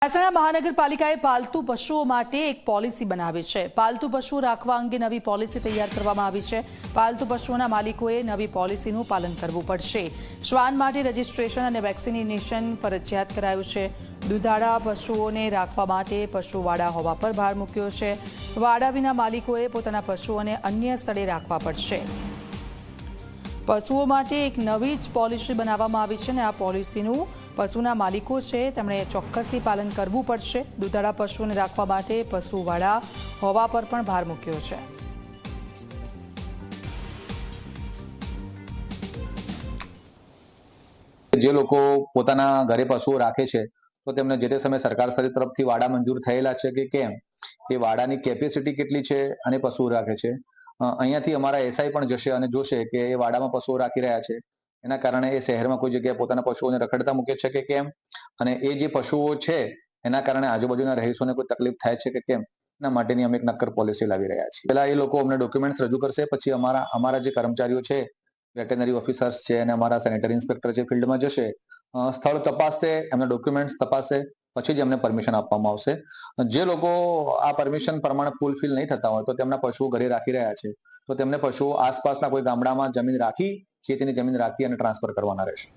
મહેસાણા મહાનગરપાલિકાએ પાલતુ પશુઓ માટે એક પોલિસી બનાવી છે। પાલતુ પશુઓ રાખવા અંગે નવી પોલિસી તૈયાર કરવામાં આવી છે। પાલતુ પશુઓના માલિકોએ નવી પોલિસીનું પાલન કરવું પડશે। શ્વાન માટે રજીસ્ટ્રેશન અને વેક્સિનેશન ફરજિયાત કરાયું છે। દૂધાળા પશુઓને રાખવા માટે પશુવાડા હોવા પર ભાર મૂક્યો છે। વાડા વિના માલિકોએ પોતાના પશુઓને અન્ય સ્થળે રાખવા પડશે। પશુઓ માટે એક નવી જ પોલિસી બનાવવામાં આવી છે અને આ પોલિસીનું પશુના માલિકો છે તેમણે ચોક્કસથી પાલન કરવું પડશે। દૂધાળા પશુઓને રાખવા માટે પશુવાડા હોવા પર પણ ભાર મૂક્યો છે। જે લોકો પોતાના ઘરે પશુઓ રાખે છે તો તેમને જે તે સમયે સરકાર તરફથી વાડા મંજૂર થયેલા છે કે કેમ, એ વાડાની કેપેસિટી કેટલી છે અને પશુઓ રાખે છે। અહીંયાથી અમારા એસઆઈ પણ જશે અને જોશે કે એ વાડામાં પશુઓ રાખી રહ્યા છે, એના કારણે એ શહેરમાં કોઈ જગ્યાએ પોતાના પશુઓને રખડતા મૂકે છે કે કેમ, અને એ જે પશુઓ છે એના કારણે આજુબાજુના રહીશોને કોઈ તકલીફ થાય છે કે કેમ, એના માટેની અમે એક નક્કર પોલિસી લાવી રહ્યા છીએ। પહેલા એ લોકો અમને ડોક્યુમેન્ટ્સ રજૂ કરશે, પછી અમારા જે કર્મચારીઓ છે, વેટરનરી ઓફિસર્સ છે અને અમારા સેનેટરી ઇન્સ્પેક્ટર છે ફિલ્ડમાં જશે, સ્થળ તપાસશે, એમના ડોક્યુમેન્ટ્સ તપાસશે, પછી જ એમને પરમિશન આપવામાં આવશે। જે લોકો આ પરમિશન પ્રમાણે ફૂલફિલ નહીં થતા હોય તો તેમના પશુઓ ઘરે રાખી રહ્યા છે તો તેમને પશુઓ આસપાસના કોઈ ગામડામાં જમીન રાખી, ખેતીની જમીન રાખી અને ટ્રાન્સફર કરવાના રહેશે।